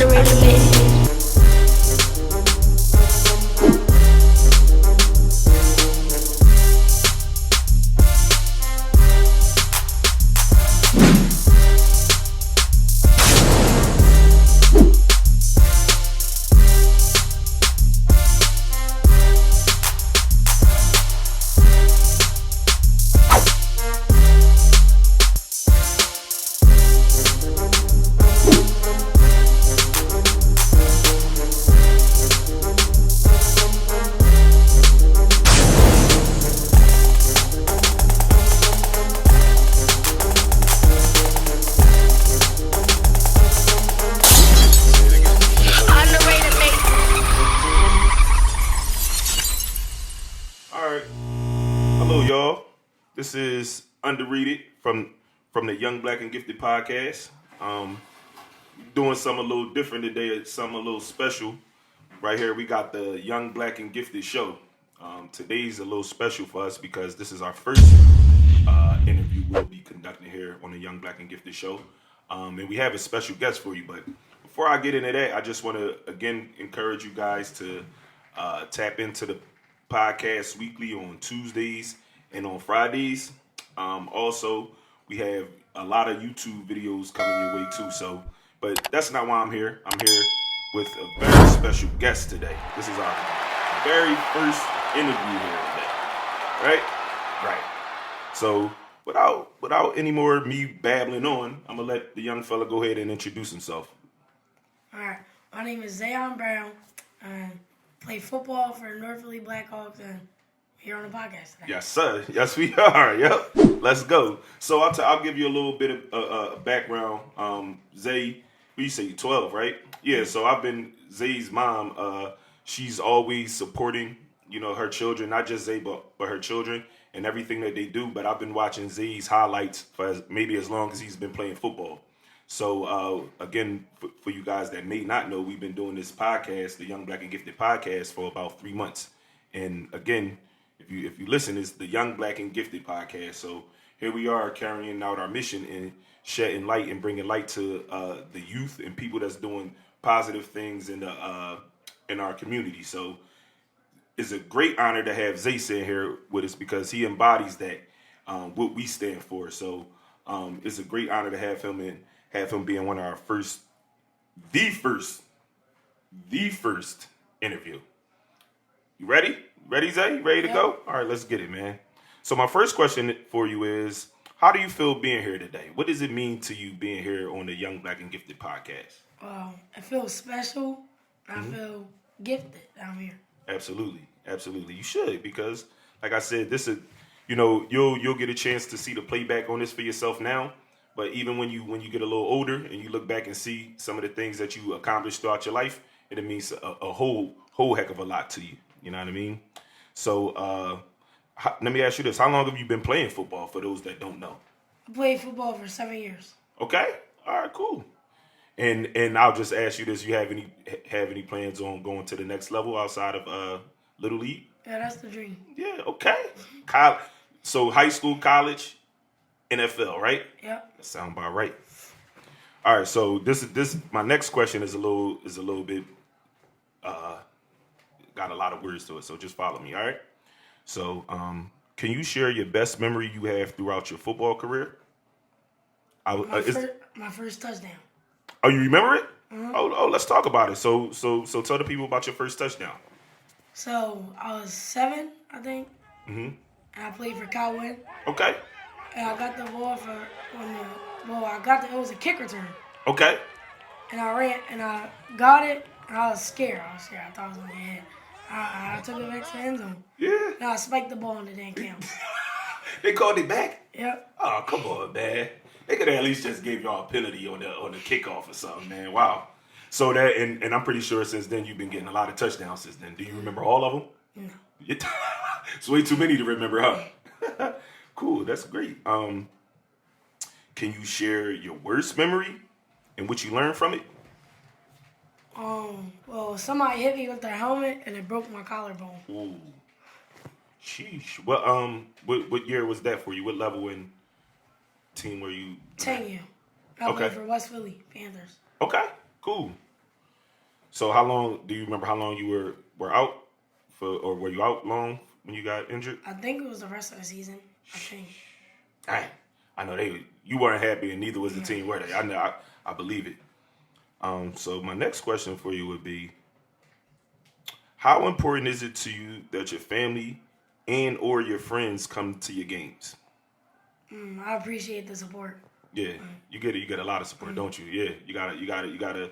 Underrated baby. Hello, y'all. This is Underrated from the Young Black and Gifted podcast. Doing something a little different today, something a little special. Right here, we got the Young Black and Gifted show. Today's a little special for us because this is our first interview we'll be conducting here on the Young Black and Gifted show. And we have a special guest for you. But before I get into that, I just want to, again, encourage you guys to tap into the podcast weekly on Tuesdays and on Fridays. Also, we have a lot of YouTube videos coming your way too. So, but that's not why I'm here. I'm here with a very special guest today. This is our very first interview here today. Right? Right. So, without any more me babbling on, I'm gonna let the young fella go ahead and introduce himself. All right. My name is Zayon Brown. Play football for Northerly Blackhawks and here on the podcast today. Yes, sir. Yes, we are. Yep. Let's go. So I'll give you a little bit of background. Zay, you say 12, right? Yeah. So I've been Zay's mom. She's always supporting, her children, not just Zay, but her children and everything that they do. But I've been watching Zay's highlights for maybe as long as he's been playing football. So, again, for you guys that may not know, we've been doing this podcast, the Young Black and Gifted podcast, for about 3 months. And again, if you listen, it's the Young Black and Gifted podcast. So here we are carrying out our mission and shedding light and bringing light to the youth and people that's doing positive things in our community. So it's a great honor to have Zay sitting here with us because he embodies that, what we stand for. So it's a great honor to have him in. Have him being one of our the first interview. You ready? Ready, Zay? You ready to go? All right, let's get it, man. So my first question for you is, how do you feel being here today? What does it mean to you being here on the Young Black and Gifted podcast? I feel special. I feel gifted down here. Absolutely. Absolutely. You should, because like I said, this is, you'll get a chance to see the playback on this for yourself now. But even when you get a little older and you look back and see some of the things that you accomplished throughout your life, it means a whole heck of a lot to you. You know what I mean? So let me ask you this: how long have you been playing football? For those that don't know, I played football for 7 years. Okay, all right, cool. And I'll just ask you this: you have any plans on going to the next level outside of Little League? Yeah, that's the dream. Yeah, okay. So high school, college. NFL, right? Yep. That sound about right. All right, so this my next question is a little bit got a lot of words to it, so just follow me, all right? So, can you share your best memory you have throughout your football career? My first touchdown. Oh, you remember it? Mm-hmm. Oh, let's talk about it. So tell the people about your first touchdown. So I was 7, I think. Mm-hmm. And I played for Cowwin. Okay. And I got the ball it was a kick return. Okay. And I ran, and I got it, and I was scared. I thought I was going to get hit. I took it back to the end zone. Yeah. And I spiked the ball and it didn't count. They called it back? Yep. Oh, come on, man. They could have at least just gave y'all a penalty on the kickoff or something, man. Wow. So that, and I'm pretty sure since then you've been getting a lot of touchdowns since then. Do you remember all of them? No. It's way too many to remember, huh? Cool, that's great. Can you share your worst memory and what you learned from it? Well, somebody hit me with their helmet and it broke my collarbone. Ooh, sheesh. What year was that for you? What level and team were you? 10 year. I played for West Philly Panthers. Okay, cool. So how long do you remember? How long you were out for, or were you out long when you got injured? I think it was the rest of the season. I think. Dang. I know you weren't happy, and neither was the team, were they? I know. I believe it. So my next question for you would be, how important is it to you that your family and or your friends come to your games? I appreciate the support. Yeah, you get it. You get a lot of support, don't you? Yeah, you got a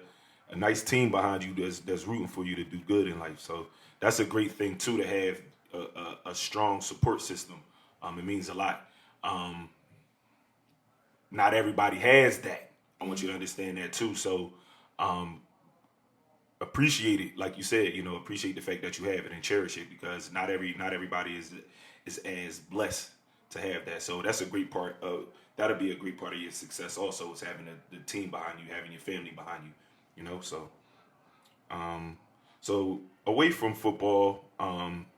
nice team behind you that's rooting for you to do good in life. So that's a great thing too, to have a strong support system. It means a lot. Not everybody has that. I want you to understand that too. So appreciate it, like you said. Appreciate the fact that you have it and cherish it, because not everybody is as blessed to have that. So that's a great part of that'll be a great part of your success. Also, is having the team behind you, having your family behind you. So away from football,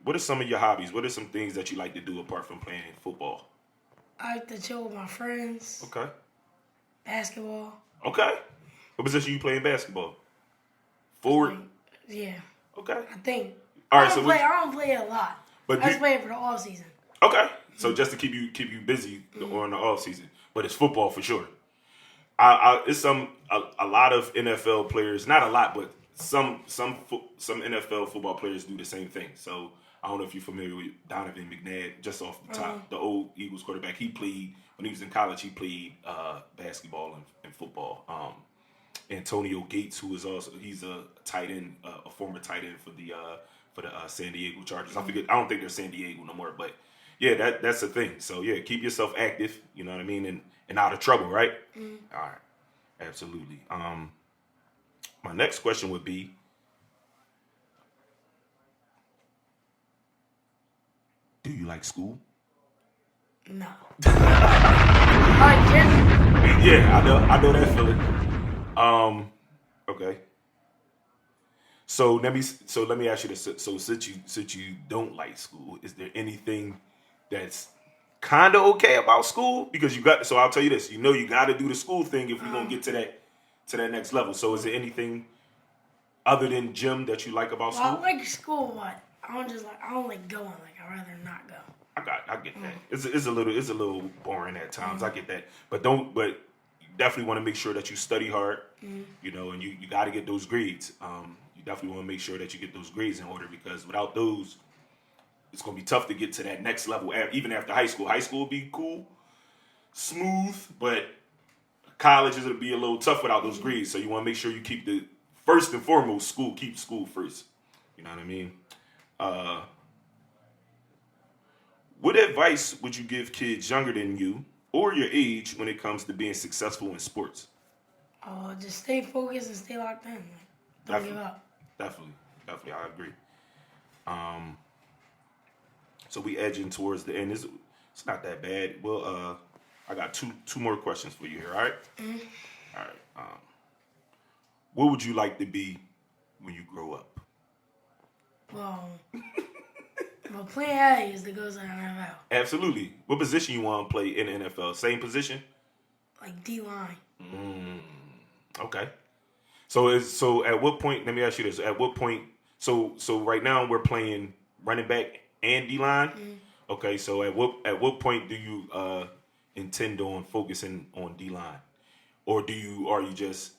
what are some of your hobbies? What are some things that you like to do apart from playing football? I like to chill with my friends. Okay. Basketball. Okay. What position you play in basketball? Forward. Yeah. Okay. I think. All right. I don't play a lot. But I just play it for the off season. Okay. So just to keep you busy on the off season, but it's football for sure. It's a lot of NFL players, not a lot, but some NFL football players do the same thing. So I don't know if you're familiar with Donovan McNair, just off the top, the old Eagles quarterback. He played when he was in college. He played basketball and football. Antonio Gates, who is also he's a tight end, a former tight end for the San Diego Chargers. I don't think they're San Diego no more, but yeah, that's the thing. So yeah, keep yourself active. You know what I mean, and out of trouble, right? All right, absolutely. My next question would be, do you like school? No. I like gym. Yeah, I know that feeling. Okay. So let me ask you this. So since you don't like school, is there anything that's kind of okay about school? Because so I'll tell you this. You got to do the school thing if we're gonna get to that next level. So is there anything other than gym that you like about school? I like school, but I don't like going. Like I'd rather not go. I get that. It's a little boring at times. I get that, but you definitely want to make sure that you study hard. And you got to get those grades. You definitely want to make sure that you get those grades in order, because without those, it's going to be tough to get to that next level. Even after high school will be cool, smooth, but college is going to be a little tough without those grades. So you want to make sure you keep first and foremost, keep school first. You know what I mean? What advice would you give kids younger than you or your age when it comes to being successful in sports? Just stay focused and stay locked in. Don't give up. Definitely, I agree. So we edging towards the end. It's not that bad. Well, I got two more questions for you here. All right. All right. What would you like to be when you grow up? Well, plan A is to go to the NFL. Absolutely. What position you want to play in the NFL? Same position? Like D-line. Okay. So at what point? Let me ask you this: at what point? So right now we're playing running back and D-line. Okay. So at what point do you intend on focusing on D-line, or are you just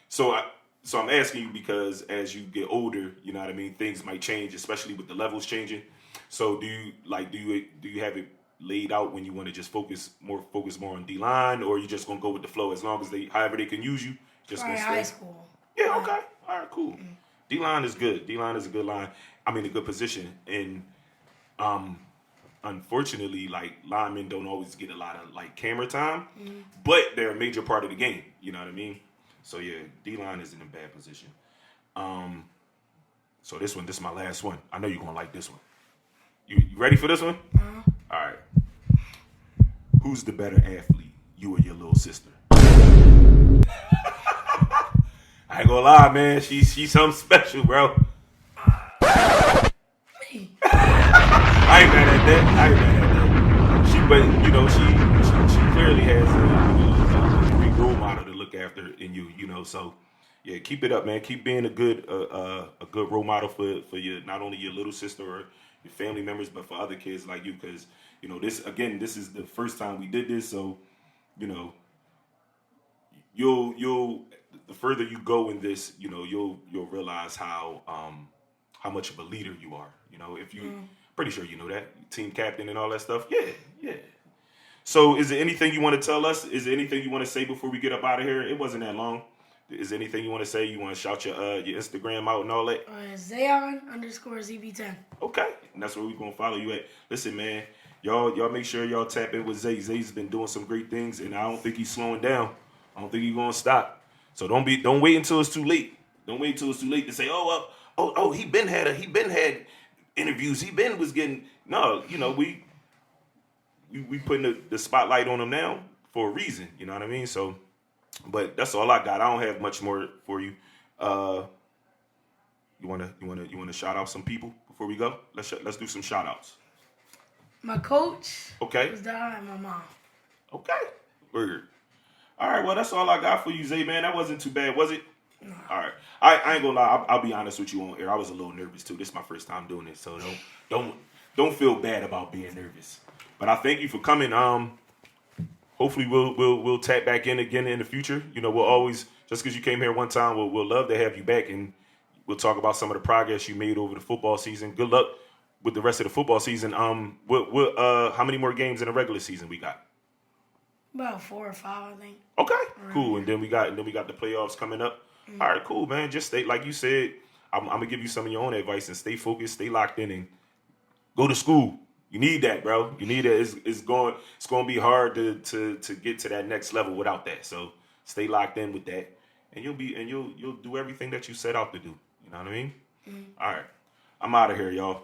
so I'm asking you because as you get older, you know what I mean, things might change, especially with the levels changing. So do you have it laid out when you want to just focus more on D-line, or are you just gonna go with the flow as long as however they can use you? Just Probably gonna stay. high school. Yeah. Okay. All right. Cool. D-line is good. D-line is a good line. I mean, a good position. And unfortunately, like, linemen don't always get a lot of like camera time, but they're a major part of the game. You know what I mean? So yeah, D-line is in a bad position. So this is my last one. I know you're gonna like this one. You ready for this one? All right. Who's the better athlete, you or your little sister? I ain't gonna lie, man. She's something special, bro. I ain't mad at that. She clearly has a great role model to look after in you. So Yeah, keep it up, man. Keep being a good role model for your not only your little sister or your family members, but for other kids like you. Because this is the first time we did this, so you know, you'll the further you go in this, you'll realize how much of a leader you are. If you pretty sure you know that team captain and all that stuff. Yeah, yeah. So, is there anything you want to tell us? Is there anything you want to say before we get up out of here? It wasn't that long. Is there anything you want to say? You want to shout your Instagram out and all that? Zayon_ZB10. Okay, and that's where we're gonna follow you at. Listen, man, y'all make sure y'all tap in with Zay. Zay's been doing some great things, and I don't think he's slowing down. I don't think he's gonna stop. So don't wait until it's too late. Don't wait until it's too late to say, he been had interviews. He been was getting no. We putting the spotlight on him now for a reason. You know what I mean? So, but that's all I got. I don't have much more for you. You wanna shout out some people before we go? Let's do some shout outs. My coach. Okay. Was there, and my mom. Okay. Word. All right. Well, that's all I got for you, Zay, man. That wasn't too bad, was it? No. All right. I ain't gonna lie. I'll be honest with you on air. I was a little nervous too. This is my first time doing it, so don't feel bad about being nervous. But I thank you for coming. Hopefully we'll tap back in again in the future. We'll always, just because you came here one time, we'll love to have you back, and we'll talk about some of the progress you made over the football season. Good luck with the rest of the football season. How many more games in the regular season we got? About 4 or 5, I think. Okay, Around cool. there. And then we got the playoffs coming up. All right, cool, man. Just stay, like you said. I'm gonna give you some of your own advice and stay focused, stay locked in, and go to school. You need that, bro. You need that. It's going to be hard to get to that next level without that. So stay locked in with that, and you'll do everything that you set out to do. You know what I mean? All right, I'm out of here, y'all.